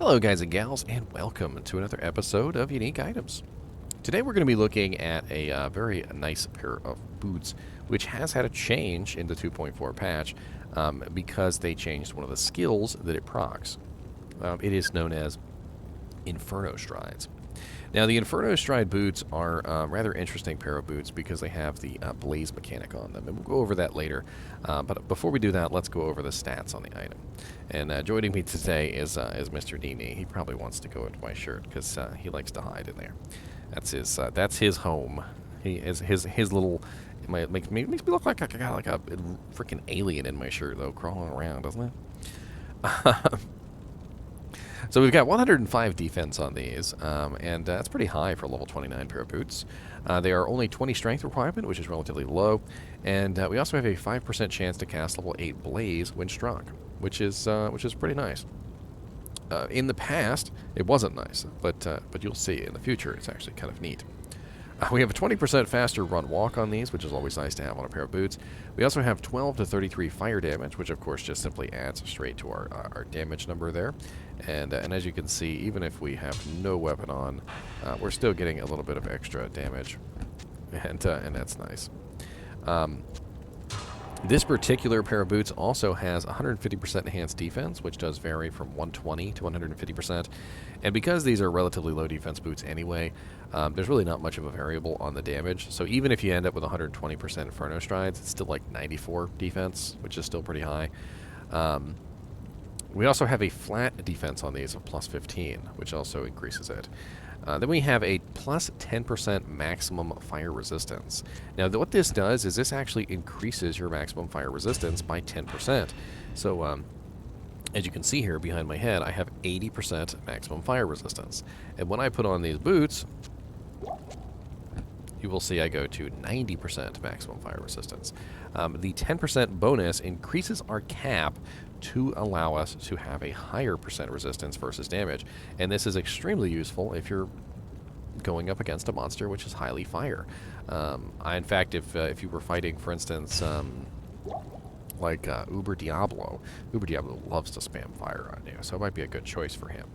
Hello guys and gals, and welcome to another episode of Unique Items. Today we're going to be looking at a very nice pair of boots, which has had a change in the 2.4 patch because they changed one of the skills that it procs. It is known as Infernostrides. Now the Infernostride boots are a rather interesting pair of boots because they have the blaze mechanic on them, and we'll go over that later. But before we do that, let's go over the stats on the item. And joining me today is Mr. NiNi. He probably wants to go into my shirt because he likes to hide in there. That's his home. He is his little. It makes me look like I got like a freaking alien in my shirt though, crawling around, doesn't it? So we've got 105 defense on these, and that's pretty high for a level 29 pair of boots. They are only 20 strength requirement, which is relatively low, and we also have a 5% chance to cast level 8 blaze when struck, which is pretty nice. In the past, it wasn't nice, but you'll see in the future it's actually kind of neat. We have a 20% faster run walk on these, which is always nice to have on a pair of boots. We also have 12 to 33 fire damage, which of course just simply adds straight to our damage number there. And as you can see, even if we have no weapon on, we're still getting a little bit of extra damage, and that's nice. This particular pair of boots also has 150% enhanced defense, which does vary from 120 to 150%. And because these are relatively low defense boots anyway, there's really not much of a variable on the damage. So even if you end up with 120% Infernostrides, it's still like 94 defense, which is still pretty high. We also have a flat defense on these of plus 15, which also increases it. Then we have a plus 10% maximum fire resistance. Now, what this does is this actually increases your maximum fire resistance by 10%. So, as you can see here behind my head, I have 80% maximum fire resistance. And when I put on these boots, you will see I go to 90% maximum fire resistance. The 10% bonus increases our cap to allow us to have a higher percent resistance versus damage. And this is extremely useful if you're going up against a monster which is highly fire. In fact, if you were fighting, for instance, like Diablo loves to spam fire on you, so it might be a good choice for him.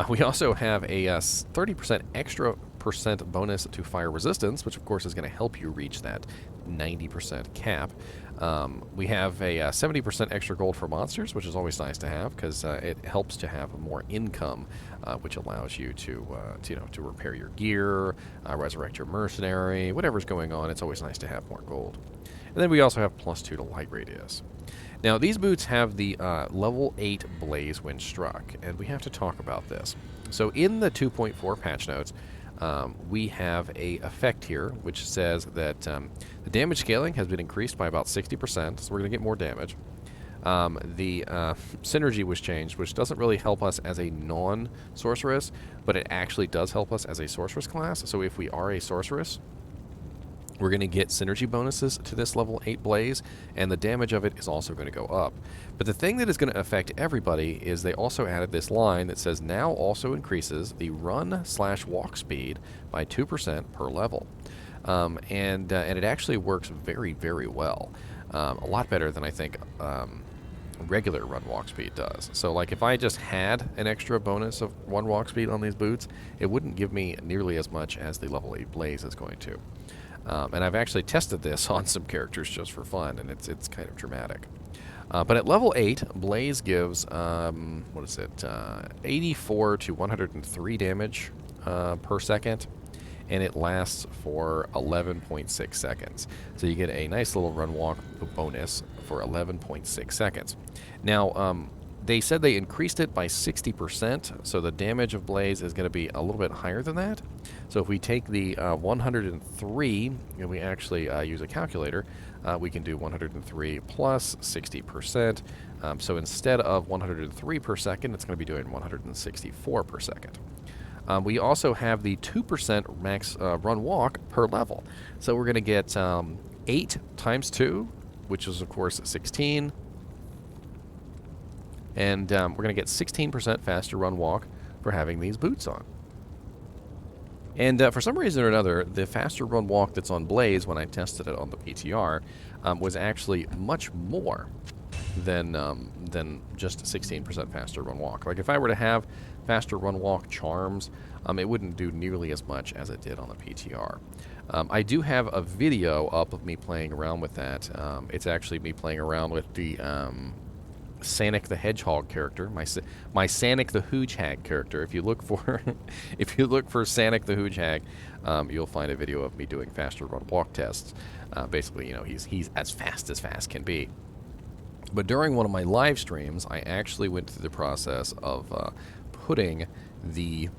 We also have a 30% extra bonus to fire resistance, which of course is going to help you reach that 90% cap. We have a 70% extra gold for monsters, which is always nice to have because it helps to have more income, which allows you to repair your gear, resurrect your mercenary, whatever's going on. It's always nice to have more gold. And then we also have plus 2 to light radius. Now, these boots have the level 8 blaze when struck, and we have to talk about this. So in the 2.4 patch notes, we have a effect here which says that the damage scaling has been increased by about 60%, so we're going to get more damage. The synergy was changed, which doesn't really help us as a non-sorceress, but it actually does help us as a sorceress class. So if we are a sorceress, we're going to get synergy bonuses to this level 8 blaze, and the damage of it is also going to go up. But the thing that is going to affect everybody is they also added this line that says now also increases the run/walk speed by 2% per level. And it actually works very, very well. A lot better than I think regular run walk speed does. So like if I just had an extra bonus of 1 walk speed on these boots, it wouldn't give me nearly as much as the level 8 blaze is going to. And I've actually tested this on some characters just for fun, and it's kind of dramatic. But at level 8, Blaze gives, 84 to 103 damage per second, and it lasts for 11.6 seconds. So you get a nice little run walk bonus for 11.6 seconds. Now, they said they increased it by 60%, so the damage of Blaze is going to be a little bit higher than that. So if we take the 103, and we actually use a calculator, we can do 103 plus 60%. So instead of 103 per second, it's going to be doing 164 per second. We also have the 2% max run walk per level. So we're going to get 8 times 2, which is, of course, 16. And we're going to get 16% faster run walk for having these boots on. And for some reason or another, the faster run walk that's on Blaze when I tested it on the PTR was actually much more than just 16% faster run walk. Like if I were to have faster run walk charms, it wouldn't do nearly as much as it did on the PTR. I do have a video up of me playing around with that. It's actually me playing around with the Sanic the Hedgehog character, my Sanic the Hooge Hag character. If you look for if you look for Sanic the Hooge Hag, you'll find a video of me doing faster run walk tests. Basically, you know, he's as fast can be. But during one of my live streams, I actually went through the process of putting the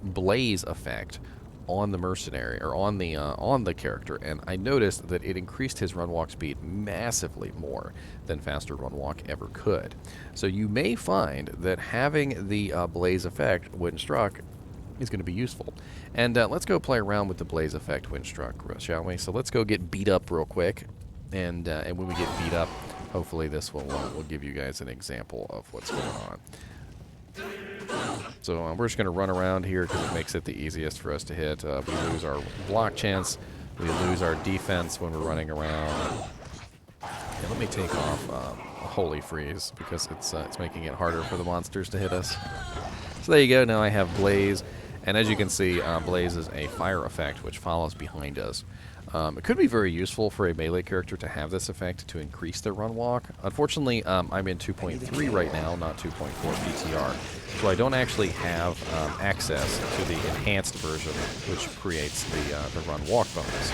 blaze effect on the mercenary, or on the character, and I noticed that it increased his run walk speed massively more than faster run walk ever could. So you may find that having the blaze effect when struck is going to be useful. And let's go play around with the blaze effect when struck, shall we? So let's go get beat up real quick, and when we get beat up, hopefully this will give you guys an example of what's going on. So we're just going to run around here because it makes it the easiest for us to hit. We lose our block chance. We lose our defense when we're running around. Yeah, let me take off Holy Freeze because it's making it harder for the monsters to hit us. So there you go. Now I have Blaze. And as you can see, Blaze is a fire effect which follows behind us. It could be very useful for a melee character to have this effect to increase their run walk. Unfortunately, I'm in 2.3 right now, not 2.4 PTR. So I don't actually have access to the enhanced version, which creates the run walk bonus.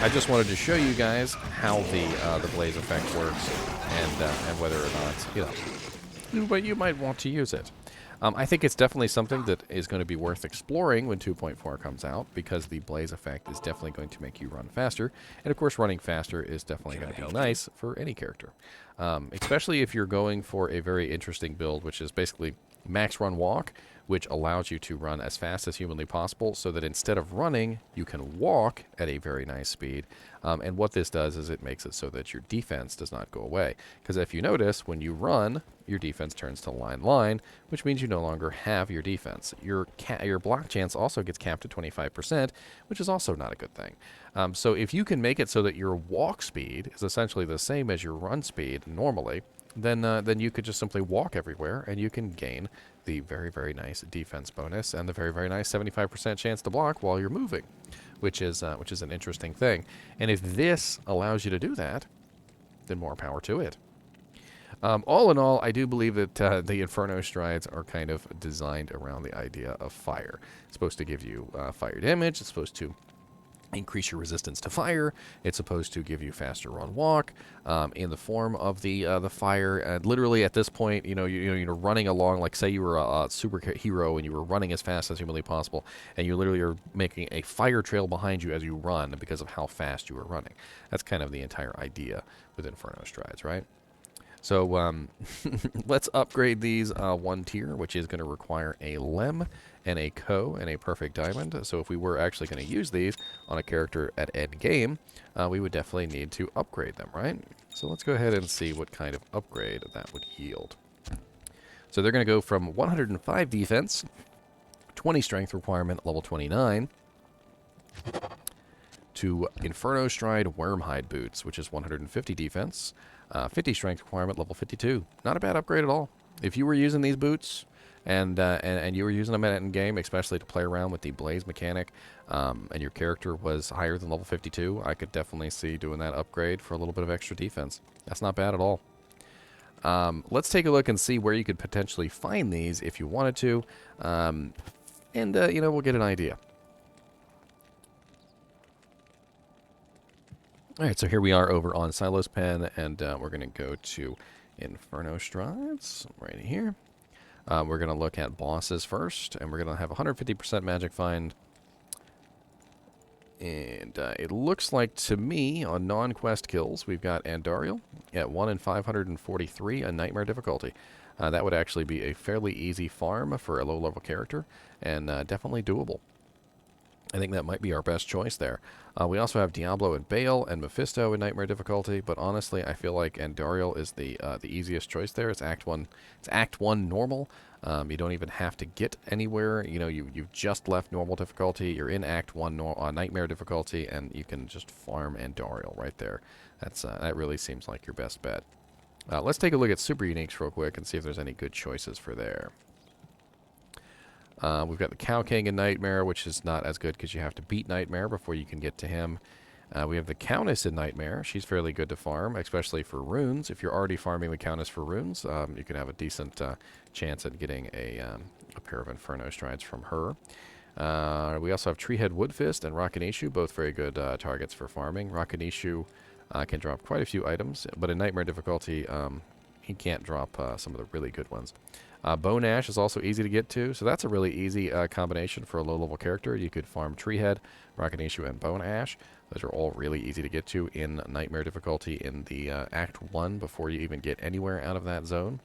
I just wanted to show you guys how the Blaze effect works, and whether or not, you might want to use it. I think it's definitely something that is going to be worth exploring when 2.4 comes out, because the Blaze effect is definitely going to make you run faster. And of course, running faster is definitely going to be nice for any character. Especially if you're going for a very interesting build, which is basically max run walk, which allows you to run as fast as humanly possible, so that instead of running, you can walk at a very nice speed. And what this does is it makes it so that your defense does not go away. Because if you notice, when you run, your defense turns to line, which means you no longer have your defense. Your block chance also gets capped at 25%, which is also not a good thing. So if you can make it so that your walk speed is essentially the same as your run speed normally, then you could just simply walk everywhere, and you can gain the very, very nice defense bonus and the very, very nice 75% chance to block while you're moving, which is an interesting thing. And if this allows you to do that, then more power to it. All in all, I do believe that the Infernostrides are kind of designed around the idea of fire. It's supposed to give you fire damage. It's supposed to increase your resistance to fire. It's supposed to give you faster run walk in the form of the fire. And literally at this point, you're running along, like say you were a superhero and you were running as fast as humanly possible, and you literally are making a fire trail behind you as you run because of how fast you were running. That's kind of the entire idea with Infernostrides, right? So let's upgrade these one tier, which is going to require a Lem and a Co and a Perfect Diamond. So if we were actually going to use these on a character at end game, we would definitely need to upgrade them, right? So let's go ahead and see what kind of upgrade that would yield. So they're going to go from 105 defense, 20 strength requirement, level 29, to Infernostride Wormhide Boots, which is 150 defense, 50 strength requirement, level 52. Not a bad upgrade at all. If you were using these boots, and you were using them at end game, especially to play around with the Blaze mechanic, and your character was higher than level 52, I could definitely see doing that upgrade for a little bit of extra defense. That's not bad at all. Let's take a look and see where you could potentially find these if you wanted to, and we'll get an idea. Alright, so here we are over on Silo's Pen, and we're going to go to Infernostrides right here. We're going to look at bosses first, and we're going to have 150% magic find. And it looks like to me, on non-quest kills, we've got Andariel at 1 in 543, a nightmare difficulty. That would actually be a fairly easy farm for a low-level character, and definitely doable. I think that might be our best choice there. We also have Diablo and Bale and Mephisto in Nightmare difficulty, but honestly, I feel like Andariel is the easiest choice there. It's Act 1. It's Act 1 normal. You don't even have to get anywhere. You've just left normal difficulty. You're in Act 1 Nightmare difficulty, and you can just farm Andariel right there. That really seems like your best bet. Let's take a look at super uniques real quick and see if there's any good choices for there. We've got the Cow King in Nightmare, which is not as good because you have to beat Nightmare before you can get to him. We have the Countess in Nightmare. She's fairly good to farm, especially for runes. If you're already farming the Countess for runes, you can have a decent chance at getting a pair of Infernostrides from her. We also have Treehead Woodfist and Rakanishu, both very good targets for farming. Rakanishu can drop quite a few items, but in Nightmare difficulty, he can't drop some of the really good ones. Bone Ash is also easy to get to, so that's a really easy combination for a low-level character. You could farm Treehead, Rakanishu, and Bone Ash. Those are all really easy to get to in Nightmare difficulty in the Act 1 before you even get anywhere out of that zone.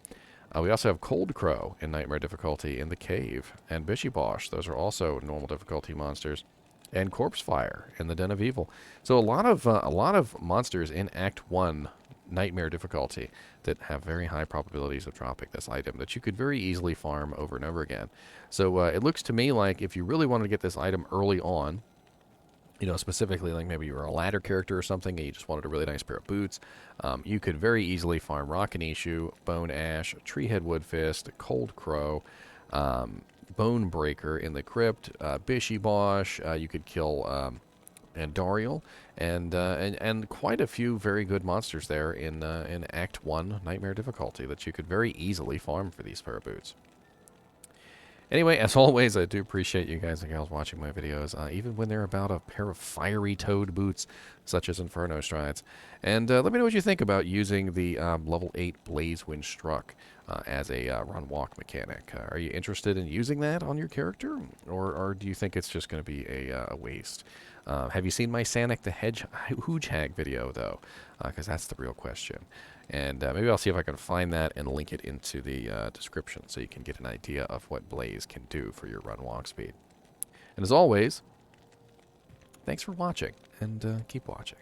We also have Cold Crow in Nightmare difficulty in the Cave, and Bishy-Bosh. Those are also normal difficulty monsters. And Corpse Fire in the Den of Evil. So a lot of monsters in Act 1 Nightmare difficulty that have very high probabilities of dropping this item that you could very easily farm over and over again. So it looks to me like if you really wanted to get this item early on, you know, specifically like maybe you were a ladder character or something and you just wanted a really nice pair of boots, you could very easily farm Rakanishu, Bone Ash, Treehead Woodfist, Cold Crow, Bone Breaker in the Crypt, Bishy-Bosh. You could kill Andariel, and quite a few very good monsters there in Act 1 Nightmare difficulty that you could very easily farm for these pair of boots. Anyway, as always, I do appreciate you guys and gals watching my videos, even when they're about a pair of fiery toed boots, such as Infernostrides. And let me know what you think about using the level 8 Blaze Wind Struck as a run-walk mechanic. Are you interested in using that on your character, or do you think it's just going to be a waste? Have you seen my Sanic the Hedgehog video, though? Because that's the real question. And maybe I'll see if I can find that and link it into the description so you can get an idea of what Blaze can do for your run-walk speed. And as always, thanks for watching, and keep watching.